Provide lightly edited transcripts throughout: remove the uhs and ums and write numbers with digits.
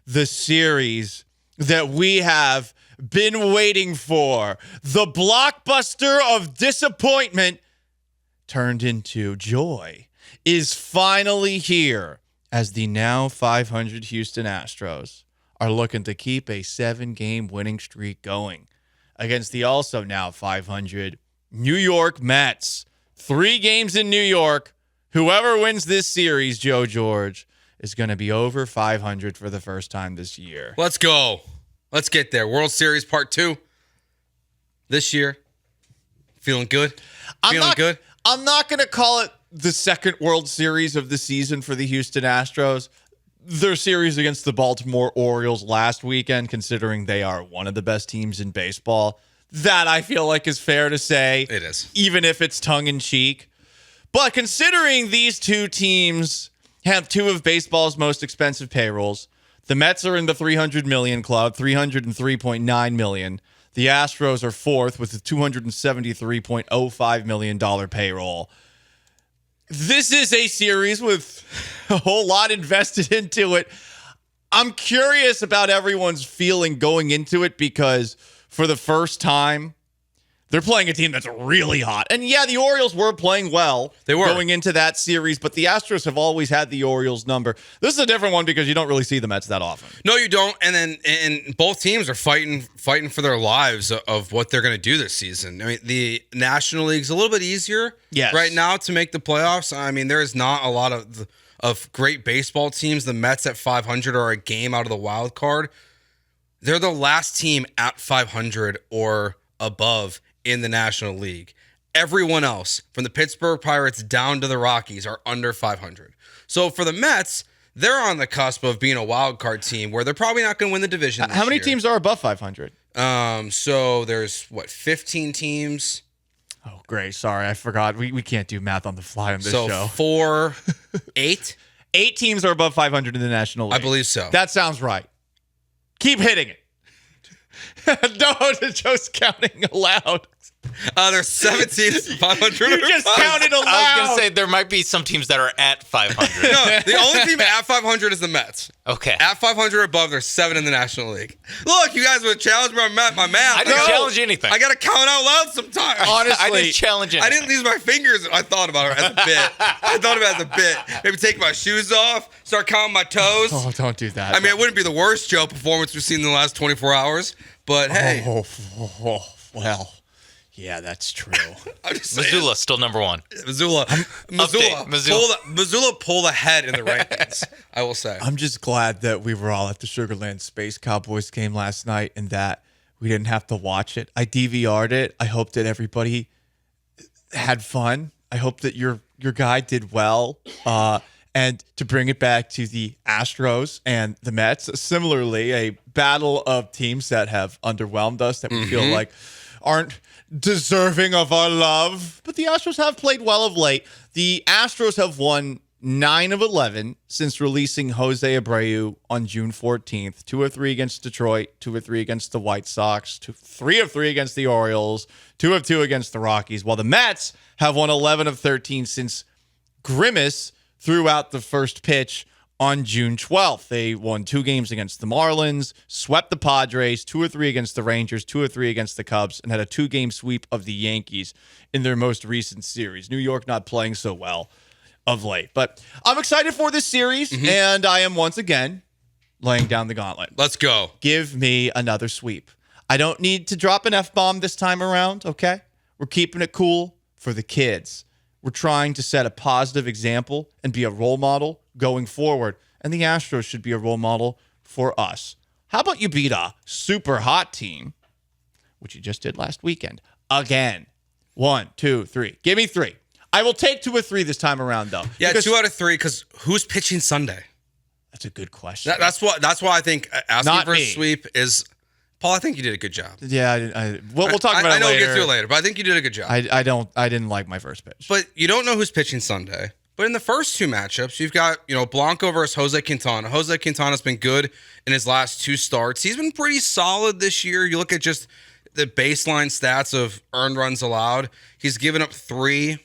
the series that we have been waiting for. The blockbuster of disappointment turned into joy is finally here as the now 500 Houston Astros are looking to keep a 7-game winning streak going against the also now 500 New York Mets. 3 games in New York. Whoever wins this series, Joe George, is going to be over 500 for the first time this year. Let's go. Let's get there. World Series Part 2 this year. Feeling good? Good? I'm not going to call it the second World Series of the season for the Houston Astros. Their series against the Baltimore Orioles last weekend, considering they are one of the best teams in baseball, that I feel like is fair to say. It is. Even if it's tongue-in-cheek. But considering these two teams have 2 of baseball's most expensive payrolls, the Mets are in the $300 million club, $303.9 million. The Astros are 4th with a $273.05 million payroll. This is a series with a whole lot invested into it. I'm curious about everyone's feeling going into it because for the first time, they're playing a team that's really hot. And yeah, the Orioles were playing well. They were going into that series, but the Astros have always had the Orioles number. This is a different one because you don't really see the Mets that often. No, you don't. And both teams are fighting for their lives of what they're going to do this season. I mean, the National League's a little bit easier right now to make the playoffs. I mean, there is not a lot of great baseball teams. The Mets at 500 are a game out of the wild card. They're the last team at 500 or above in the National League. Everyone else, from the Pittsburgh Pirates down to the Rockies, are under 500. So for the Mets, they're on the cusp of being a wild card team where they're probably not going to win the division. How many teams are above 500? So there's 15 teams. Oh, great. Sorry, I forgot. We can't do math on the fly on this show. So 8 teams are above 500 in the National League. I believe so. That sounds right. Keep hitting it. No, Joe's counting aloud. There's 7 teams 500. You just counted aloud. I was going to say there might be some teams that are at 500. No, the only team at 500 is the Mets. Okay. At 500 above, there's 7 in the National League. Look, you guys would challenge my math. I didn't challenge anything. I got to count out loud sometimes. Honestly, I didn't challenge anything. I didn't lose my fingers. I thought about it as a bit. I thought about it as a bit. Maybe take my shoes off, start counting my toes. Oh, don't do that. I mean, it wouldn't be the worst Joe performance we've seen in the last 24 hours, but hey. Well, yeah, that's true. I'm just saying. Missoula still number 1. Missoula, pulled ahead in the rankings, I will say. I'm just glad that we were all at the Sugarland Space Cowboys game last night and that we didn't have to watch it. I DVR'd it. I hope that everybody had fun. I hope that your guy did well. And to bring it back to the Astros and the Mets, similarly, a battle of teams that have underwhelmed us that we feel like aren't deserving of our love. But the Astros have played well of late. The Astros have won 9 of 11 since releasing Jose Abreu on June 14th. 2 of 3 against Detroit, 2 of 3 against the White Sox, 3 of 3 against the Orioles, 2 of 2 against the Rockies, while the Mets have won 11 of 13 since Grimace threw out the first pitch on June 12th. They won 2 games against the Marlins, swept the Padres, 2 or 3 against the Rangers, 2 or 3 against the Cubs, and had a 2-game sweep of the Yankees in their most recent series. New York not playing so well of late. But I'm excited for this series, and I am once again laying down the gauntlet. Let's go. Give me another sweep. I don't need to drop an F-bomb this time around, okay? We're keeping it cool for the kids. We're trying to set a positive example and be a role model going forward. And the Astros should be a role model for us. How about you beat a super hot team, which you just did last weekend, again? 1, 2, 3. Give me 3. I will take 2 or 3 this time around, though. Yeah, 2 out of 3, because who's pitching Sunday? That's a good question. That's why I think asking for a sweep is... Paul, I think you did a good job. Yeah, we'll talk about it later. I know we'll get to it later, but I think you did a good job. I didn't like my first pitch. But you don't know who's pitching Sunday. But in the first 2 matchups, you've got, Blanco versus Jose Quintana. Jose Quintana's been good in his last 2 starts. He's been pretty solid this year. You look at just the baseline stats of earned runs allowed. He's given up 3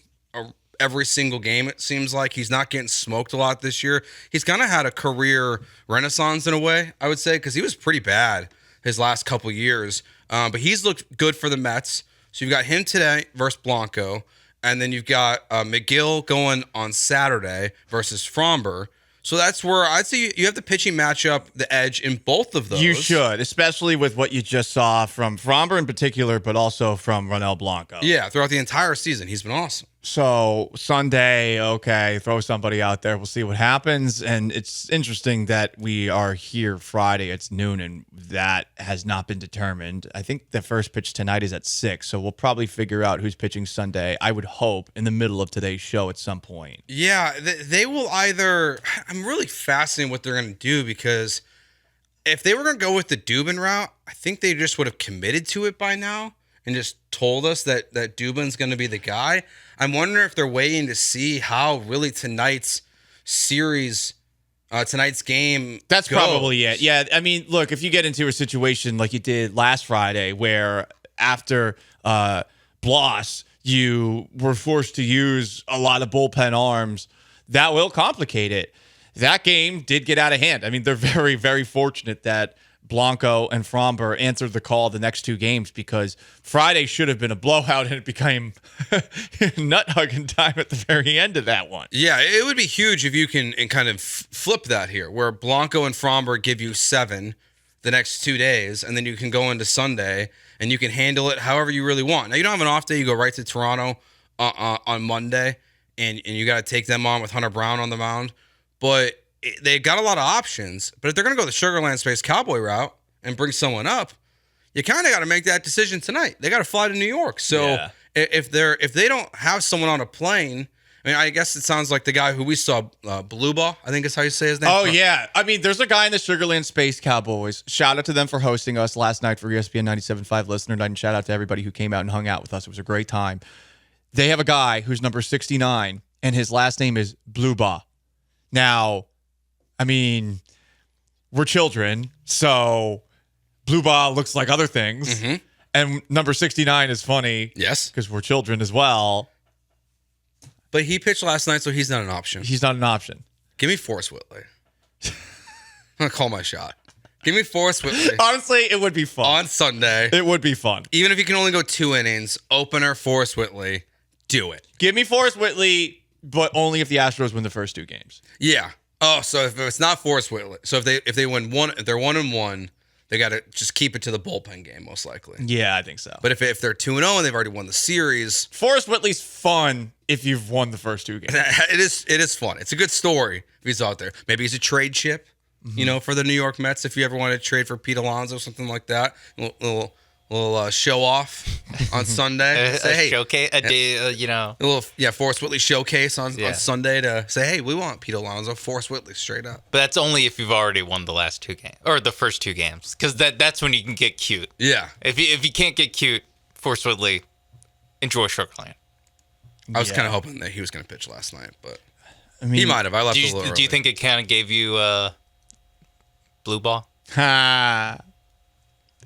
every single game, it seems like. He's not getting smoked a lot this year. He's kind of had a career renaissance in a way, I would say, because he was pretty bad his last couple years. But he's looked good for the Mets. So you've got him today versus Blanco. And then you've got McGill going on Saturday versus Fromber. So that's where I'd say you have the pitching matchup, the edge in both of those. You should, especially with what you just saw from Fromber in particular, but also from Ronel Blanco. Yeah, throughout the entire season, he's been awesome. So Sunday, okay, throw somebody out there. We'll see what happens. And it's interesting that we are here Friday. It's noon, and that has not been determined. I think the first pitch tonight is at 6, so we'll probably figure out who's pitching Sunday, I would hope, in the middle of today's show at some point. Yeah, they will either... I'm really fascinated what they're going to do, because if they were going to go with the Dubin route, I think they just would have committed to it by now and just told us that Dubin's going to be the guy. I'm wondering if they're waiting to see how really tonight's series, tonight's game That's goes. probably it. Yeah, I mean, look, if you get into a situation like you did last Friday where after Bloss, you were forced to use a lot of bullpen arms, that will complicate it. That game did get out of hand. I mean, they're very, very fortunate that Blanco and Fromber answered the call the next 2 games, because Friday should have been a blowout and it became nut hugging time at the very end of that one. Yeah, it would be huge if you can and kind of flip that here, where Blanco and Fromber give you 7 the next 2 days, and then you can go into Sunday and you can handle it however you really want. Now, you don't have an off day. You go right to Toronto on Monday, and you got to take them on with Hunter Brown on the mound. But they got a lot of options. But if they're going to go the Sugarland Space Cowboy route and bring someone up, you kind of got to make that decision tonight. They got to fly to New York. So Yeah. if they don't have someone on a plane, I mean, I guess it sounds like the guy who we saw, Beluba, I think is how you say his name. Oh, yeah. I mean, there's a guy in the Sugarland Space Cowboys. Shout out to them for hosting us last night for ESPN 97.5 Listener Night, and shout out to everybody who came out and hung out with us. It was a great time. They have a guy who's number 69, and his last name is Beluba. Now, I mean, we're children, so Blue Ball looks like other things. Mm-hmm. And number 69 is funny. Yes. Because we're children as well. But he pitched last night, so he's not an option. He's not an option. Give me Forrest Whitley. I'm going to call my shot. Give me Forrest Whitley. Honestly, it would be fun. On Sunday. It would be fun. Even if you can only go 2 innings, opener Forrest Whitley, do it. Give me Forrest Whitley, but only if the Astros win the first 2 games. Yeah. Oh, so if it's not Forrest Whitley, so if they win one, if they're 1-1, they got to just keep it to the bullpen game, most likely. Yeah, I think so. But if they're 2-0 and they've already won the series, Forrest Whitley's fun if you've won the first 2 games. it is fun. It's a good story if he's out there. Maybe he's a trade chip, for the New York Mets. If you ever want to trade for Pete Alonso, something like that, little show off on Sunday. Say, hey, showcase, a little Forrest Whitley showcase on Sunday to say, hey, we want Pete Alonso, Forrest Whitley, straight up. But that's only if you've already won the last 2 games or the first 2 games, because that's when you can get cute. Yeah. If you can't get cute, Forrest Whitley, enjoy Sugarland. I was kind of hoping that he was going to pitch last night, but I mean, he might have. I left a little early. Do you think it kind of gave you Blue Ball? Ha.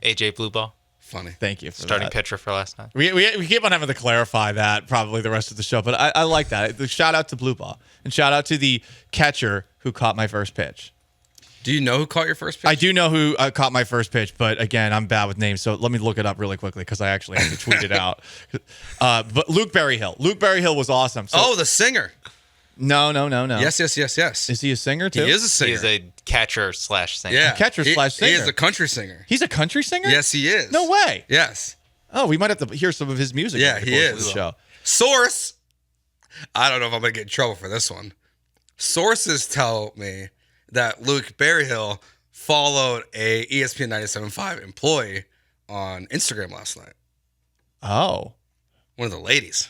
AJ Blue Ball? Funny. Thank you for Starting that. pitcher for last night. We keep on having to clarify that probably the rest of the show, but I like that. Shout out to Blue Ball, and shout out to the catcher who caught my first pitch. Do you know who caught your first pitch? I do know who caught my first pitch, but again, I'm bad with names, so let me look it up really quickly because I actually have to tweet it out. But Luke Berryhill. Luke Berryhill was awesome. So, the singer. No. Yes. Is he a singer too? He is a singer. He is a catcher/singer. Yeah. Catcher/singer. He is a country singer. He's a country singer? Yes, he is. No way. Yes. Oh, we might have to hear some of his music. Yeah, over the he course of is. the show. Source. I don't know if I'm going to get in trouble for this one. Sources tell me that Luke Berryhill followed a ESPN 97.5 employee on Instagram last night. Oh. One of the ladies.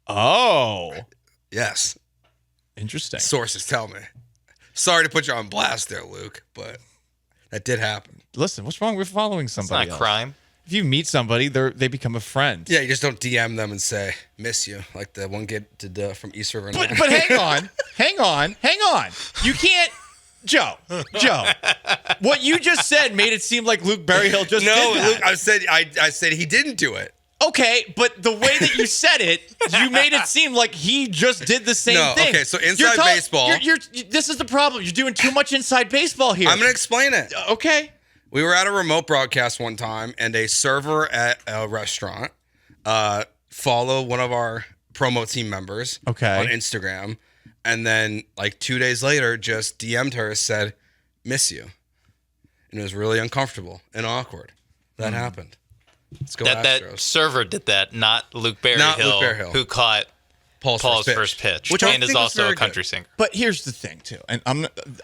Oh. Yes. Interesting. Sources tell me. Sorry to put you on blast there, Luke, but that did happen. Listen, what's wrong with following It's somebody not else? crime. If you meet somebody, they become a friend. Yeah, you just don't DM them and say, miss you, like the one kid did from East River. But hang on. You can't, Joe. What you just said made it seem like Luke Berryhill just did that. Luke, I said he didn't do it. Okay, but the way that you said it, you made it seem like he just did the same thing. Okay, so inside baseball. This is the problem. You're doing too much inside baseball here. I'm going to explain it. Okay. We were at a remote broadcast one time, and a server at a restaurant followed one of our promo team members on Instagram, and then like 2 days later just DM'd her, said, "Miss you." And it was really uncomfortable and awkward. That happened. Let's go Astros. That server did that, not Luke Berryhill, who caught Paul's first pitch, which and is also a country singer. But here's the thing, too, and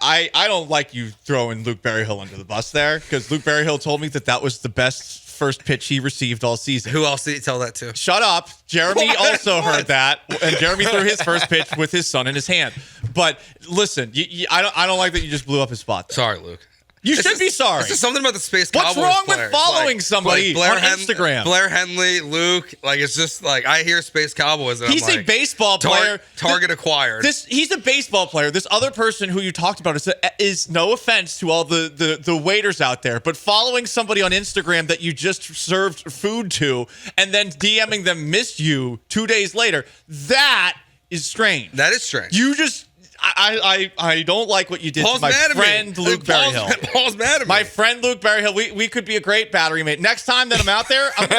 I don't like you throwing Luke Berryhill under the bus there, because Luke Berryhill told me that was the best first pitch he received all season. Who else did he tell that to? Shut up. Jeremy also heard that, and Jeremy threw his first pitch with his son in his hand. But listen, I don't like that you just blew up his spot there. Sorry, Luke. You should be sorry. This is something about the Space Cowboys. What's wrong players. with following somebody on Instagram? Blair Henley, Luke. Like, it's just like, I hear Space Cowboys and he's I'm like, a baseball player. Target acquired. He's a baseball player. This other person who you talked about is no offense to all the waiters out there, but following somebody on Instagram that you just served food to and then DMing them "miss you" 2 days later, that is strange. That is strange. You just... I don't like what you did to my friend Luke Berryhill. Paul's mad at me. My friend Luke Berryhill. We could be a great battery mate. Next time that I'm out there, I'm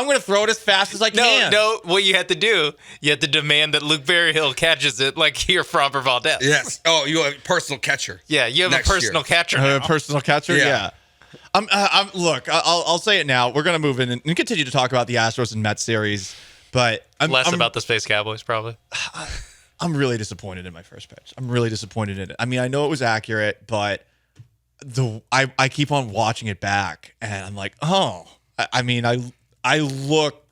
gonna throw it as fast as I can. No. What you have to do, you have to demand that Luke Berryhill catches it like you're Framber Valdez. Yes. Oh, you have a personal catcher. Yeah, you have a personal catcher now. A personal catcher. Yeah. Look, I'll say it now. We're gonna move in and continue to talk about the Astros and Mets series, but less about the Space Cowboys probably. I'm really disappointed in my first pitch. I'm really disappointed in it. I mean, I know it was accurate, but I keep on watching it back, and I'm like, oh. I look,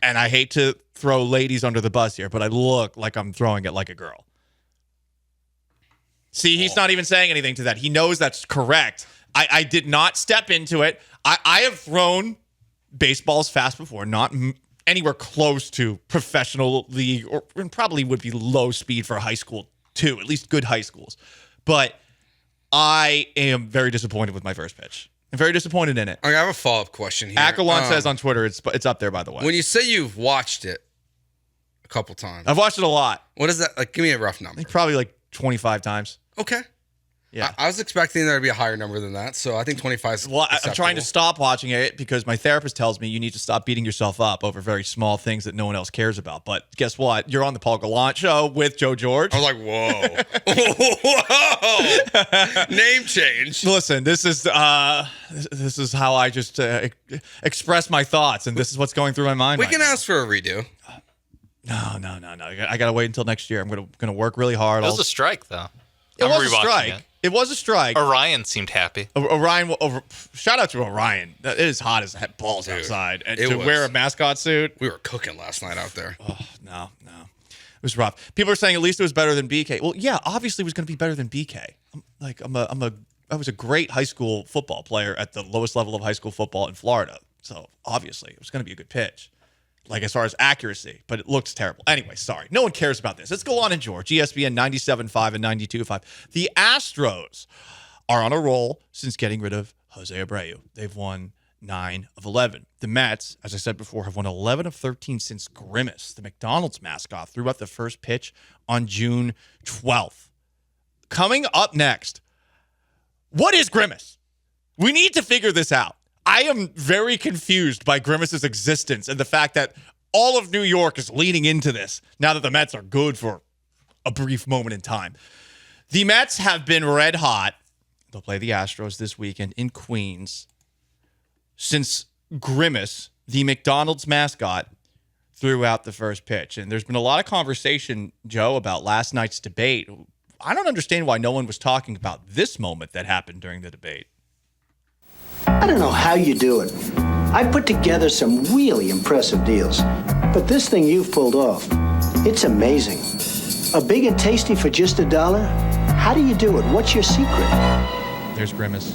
and I hate to throw ladies under the bus here, but I look like I'm throwing it like a girl. See, he's not even saying anything to that. He knows that's correct. I did not step into it. I have thrown baseballs fast before, not anywhere close to professional league, or probably would be low speed for a high school too, at least good high schools. But I am very disappointed with my first pitch. I'm very disappointed in it. I have a follow-up question here. Acalon says on Twitter, it's up there, by the way. When you say you've watched it a couple times. I've watched it a lot. What is that? Like, give me a rough number. I think probably like 25 times. Okay. Yeah. I was expecting there to be a higher number than that, so I think 25 is Well, I'm trying to stop watching it because my therapist tells me you need to stop beating yourself up over very small things that no one else cares about. But guess what? You're on the Paul Gallant show with Joe George. I was like, whoa. Name change. Listen, this is how I just express my thoughts, and this is what's going through my mind. We can ask for a redo. No. I got to wait until next year. I'm going to work really hard. It was a strike, though. It was a strike. It was a strike. Orion seemed happy. Orion, shout out to Orion. It is hot as balls outside. And to wear a mascot suit. We were cooking last night out there. Oh, no. It was rough. People are saying at least it was better than BK. Well, yeah, obviously it was going to be better than BK. I was a great high school football player at the lowest level of high school football in Florida. So obviously it was going to be a good pitch. Like as far as accuracy, but it looks terrible. Anyway, sorry. No one cares about this. Let's go on and George. ESPN 97.5 and 92.5. The Astros are on a roll since getting rid of Jose Abreu. They've won 9 of 11. The Mets, as I said before, have won 11 of 13 since Grimace, the McDonald's mascot, threw out the first pitch on June 12th. Coming up next, what is Grimace? We need to figure this out. I am very confused by Grimace's existence and the fact that all of New York is leaning into this now that the Mets are good for a brief moment in time. The Mets have been red hot. They'll play the Astros this weekend in Queens since Grimace, the McDonald's mascot, threw out the first pitch. And there's been a lot of conversation, Joe, about last night's debate. I don't understand why no one was talking about this moment that happened during the debate. I don't know how you do it. I put together some really impressive deals. But this thing you've pulled off, it's amazing. A big and tasty for just $1? How do you do it? What's your secret? There's Grimace.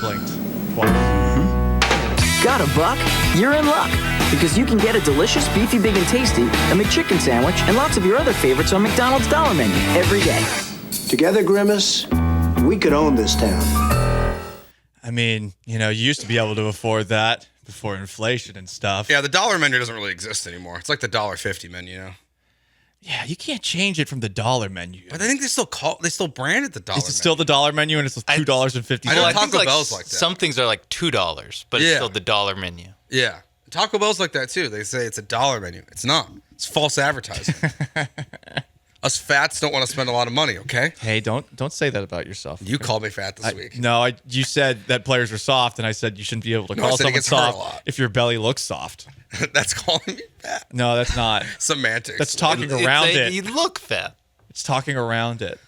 Blinked twice. Got a buck? You're in luck. Because you can get a delicious Beefy Big and Tasty, a McChicken sandwich, and lots of your other favorites on McDonald's Dollar Menu every day. Together, Grimace, we could own this town. I mean, you used to be able to afford that. before inflation and stuff. Yeah, the dollar menu doesn't really exist anymore. It's like the $1.50 menu, you know. Yeah, you can't change it from the dollar menu. But I think they still brand it the dollar menu. Is it still the dollar menu and it's $2.50? I know Taco Bell's like that. Some things are like $2, but it's still the dollar menu. Yeah. Taco Bell's like that too. They say it's a dollar menu. It's not. It's false advertising. Us fats don't want to spend a lot of money, okay? Hey, don't say that about yourself. You called me fat this week. No, you said that players are soft, and I said you shouldn't be able to call someone soft if your belly looks soft. That's calling me fat. No, that's not. Semantics. That's talking around it. You look fat. It's talking around it.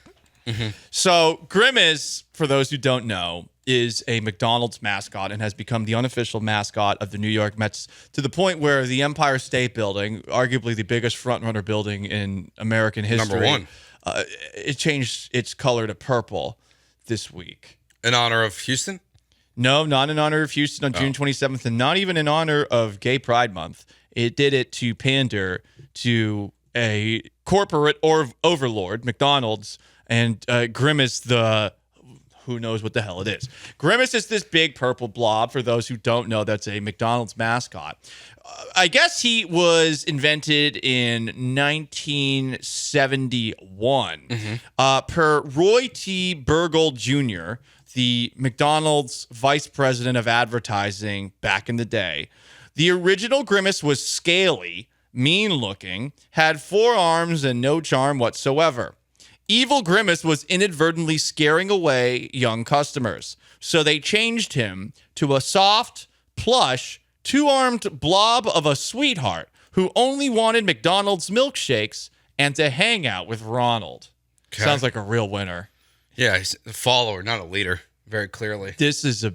Mm-hmm. So Grimace, for those who don't know, is a McDonald's mascot and has become the unofficial mascot of the New York Mets to the point where the Empire State Building, arguably the biggest frontrunner building in American history, number one, it changed its color to purple this week. In honor of Houston? No, not in honor of Houston on June 27th, and not even in honor of Gay Pride Month. It did it to pander to a corporate overlord, McDonald's, and Grimace who knows what the hell it is. Grimace is this big purple blob. For those who don't know, that's a McDonald's mascot. I guess he was invented in 1971 per Roy T. Burgle Jr., the McDonald's vice president of advertising back in the day. The original Grimace was scaly, mean-looking, had 4 arms and no charm whatsoever. Evil Grimace was inadvertently scaring away young customers, so they changed him to a soft, plush, 2-armed blob of a sweetheart who only wanted McDonald's milkshakes and to hang out with Ronald. Okay. Sounds like a real winner. Yeah, he's a follower, not a leader, very clearly. This is a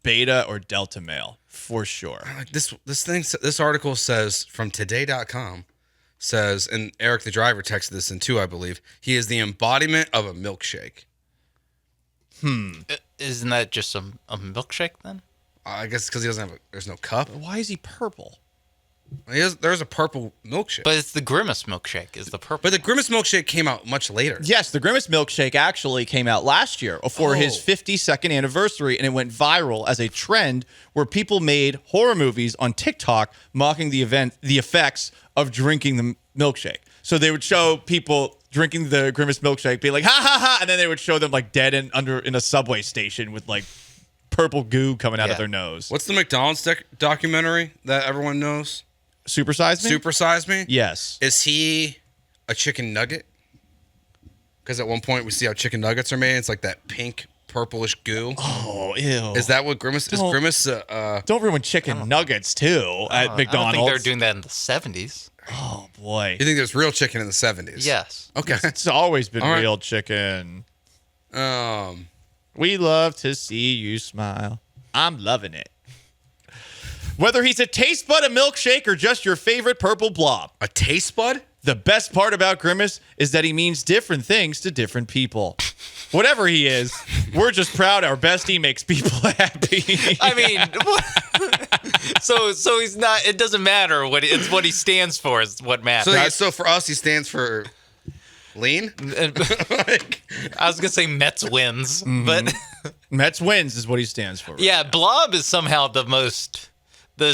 beta or delta male, for sure. This article says from today.com, says, and Eric the driver texted this in too, I believe, he is the embodiment of a milkshake. Isn't that just a milkshake then? I guess because he doesn't have there's no cup. Why is he purple? There's a purple milkshake. But it's the Grimace milkshake is the purple. But the Grimace milkshake came out much later. Yes, the Grimace milkshake actually came out last year for his 52nd anniversary, and it went viral as a trend where people made horror movies on TikTok mocking the effects of drinking the milkshake. So they would show people drinking the Grimace milkshake, be like, ha ha ha, and then they would show them like dead in a subway station with like purple goo coming out of their nose. What's the McDonald's documentary that everyone knows? Super Size Me? Super Size Me? Yes. Is he a chicken nugget? Because at one point we see how chicken nuggets are made. It's like that pink, purplish goo. Oh, ew. Is that what Grimace is? Grimace? Don't ruin chicken nuggets too at McDonald's. I don't think they were doing that in the 70s. Oh boy. You think there's real chicken in the 70s? Yes. Okay. It's always been real chicken. We love to see you smile. I'm loving it. Whether he's a taste bud, a milkshake, or just your favorite purple blob. A taste bud? The best part about Grimace is that he means different things to different people. Whatever he is, we're just proud our bestie makes people happy. I mean, so he's not. It doesn't matter it's what he stands for is what matters. So for us, he stands for lean. I was gonna say Mets wins, but Mets wins is what he stands for. Yeah, blob is somehow the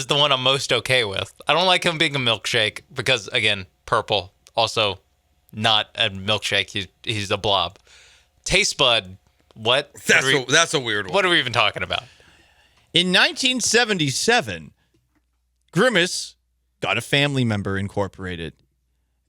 one I'm most okay with. I don't like him being a milkshake because, again, purple. Also, not a milkshake. He's a blob. Taste bud. What? That's a weird one. What are we even talking about? In 1977, Grimace got a family member incorporated.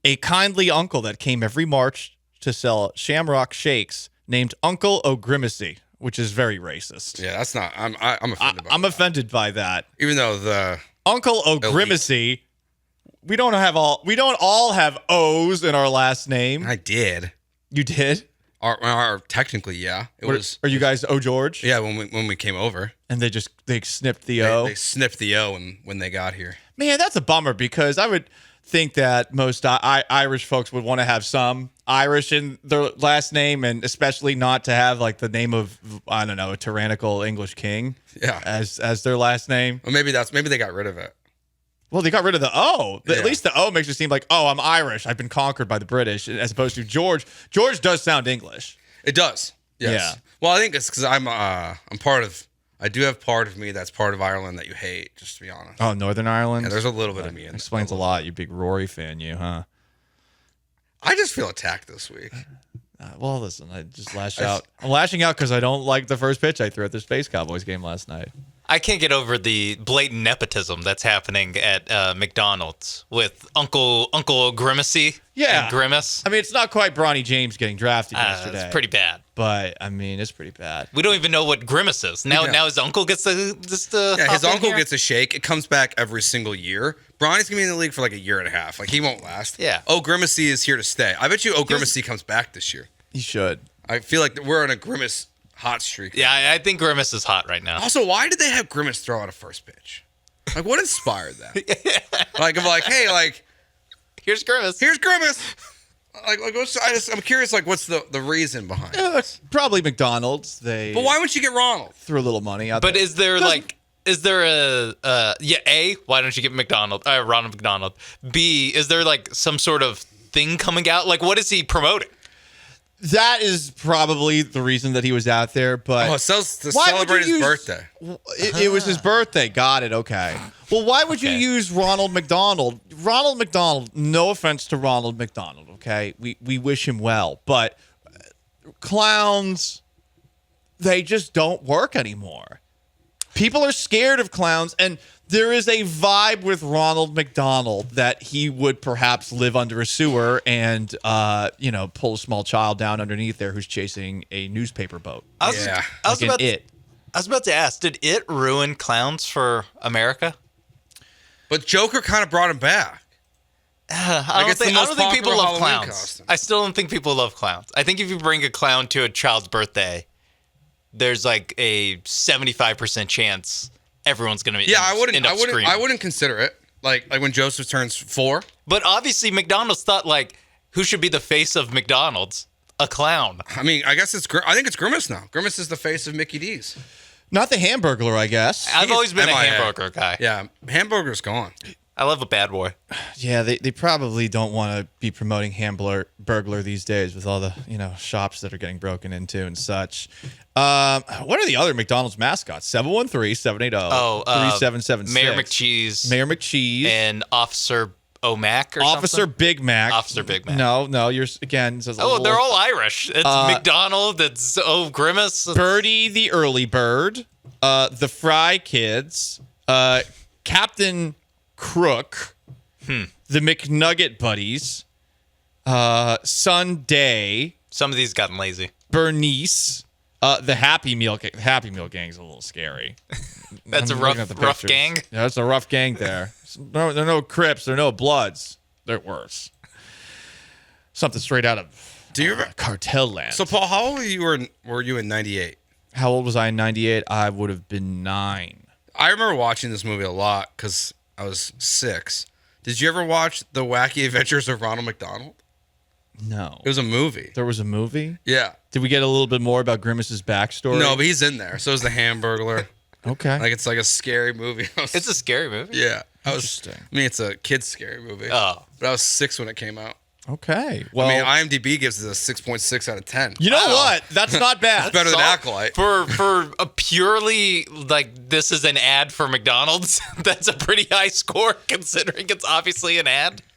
A kindly uncle that came every March to sell Shamrock shakes named Uncle O'Grimacy, which is very racist. Yeah, that's not. I'm offended by that. I'm offended by that. Even though the Uncle O'Grimacy, we don't all have O's in our last name. I did. You did? Our technically, yeah. Are you guys O George? Yeah, when we came over. And they snipped the O? They snipped the O when they got here. Man, that's a bummer because I would think that most Irish folks would want to have some Irish in their last name, and especially not to have like the name of, I don't know, a tyrannical English king as their last name. Well, maybe they got rid of it. Well, they got rid of the O. At least the O makes it seem like, oh, I'm Irish. I've been conquered by the British, as opposed to George. George does sound English. It does. Yes. Yeah. Well, I think it's because I'm part of I do have part of me that's part of Ireland that you hate, just to be honest. Oh, Northern Ireland? Yeah, there's a little bit of me in Explains a lot. You big Rory fan, you, huh? I just feel attacked this week. Well, listen, I just lash out. I'm lashing out because I don't like the first pitch I threw at the Space Cowboys game last night. I can't get over the blatant nepotism that's happening at McDonald's with Uncle Grimacy. Yeah. And Grimace. I mean, it's not quite Bronny James getting drafted yesterday. It's pretty bad. But, I mean, it's pretty bad. We don't even know what Grimace is. Now his uncle gets the Yeah, his uncle gets a shake. It comes back every single year. Bronny's going to be in the league for like a year and a half. Like, he won't last. Yeah. Grimacy is here to stay. I bet you Grimacy comes back this year. He should. I feel like we're on a Grimace hot streak. Yeah, I think Grimace is hot right now. Also, why did they have Grimace throw out a first pitch? Like, what inspired that? Like, I'm like, hey, like, here's Grimace. I'm curious, like, what's the reason behind it? Probably McDonald's. But why wouldn't you get Ronald? Threw a little money out But there. is there why don't you get Ronald McDonald? B, is there like some sort of thing coming out? Like, what is he promoting? That is probably the reason that he was out there, but to celebrate his birthday. It was his birthday. Got it. Okay. Well, why would you use Ronald McDonald? Ronald McDonald. No offense to Ronald McDonald. Okay, we wish him well, but clowns, they just don't work anymore. People are scared of clowns, and there is a vibe with Ronald McDonald that he would perhaps live under a sewer and, pull a small child down underneath there who's chasing a newspaper boat. I was about to ask, did it ruin clowns for America? But Joker kind of brought him back. I don't think people love clowns. I still don't think people love clowns. I think if you bring a clown to a child's birthday, there's like a 75% chance everyone's gonna be. I wouldn't consider it. Like when Joseph turns 4. But obviously, McDonald's thought like, who should be the face of McDonald's? A clown. I mean, I think it's Grimace now. Grimace is the face of Mickey D's. Not the Hamburglar, I guess. I've always been a hamburger guy. Yeah, Hamburger's gone. I love a bad boy. Yeah, they probably don't want to be promoting Hamburglar these days with all the shops that are getting broken into and such. What are the other McDonald's mascots? 713-780-3776. Mayor McCheese. Mayor McCheese. And Officer O'Mac or Officer something? Big Mac. Officer Big Mac. No, you're again. They're all Irish. It's McDonald. It's Grimace. Birdie the Early Bird. The Fry Kids. Captain Crook. The McNugget Buddies. Sunday. Some of these gotten lazy. Bernice. The Happy Meal Gang. The Happy Meal Gang's a little scary. That's a rough gang. Yeah, that's a rough gang there. No, there are no Crips. There are no Bloods. They're worse. Something straight out of Cartel Land. So, Paul, how old were you in 98? How old was I in 98? I would have been 9. I remember watching this movie a lot because I was 6. Did you ever watch The Wacky Adventures of Ronald McDonald? No. It was a movie. There was a movie? Yeah. Did we get a little bit more about Grimace's backstory? No, but he's in there. So is the Hamburglar. Okay. Like, it's like a scary movie. It's a scary movie? Yeah. Interesting. It's a kid's scary movie. Oh. But I was 6 when it came out. Okay. Well, IMDb gives it a 6.6 out of 10. You know what? That's not bad. It's better than Acolyte. For a purely, like, this is an ad for McDonald's, that's a pretty high score considering it's obviously an ad.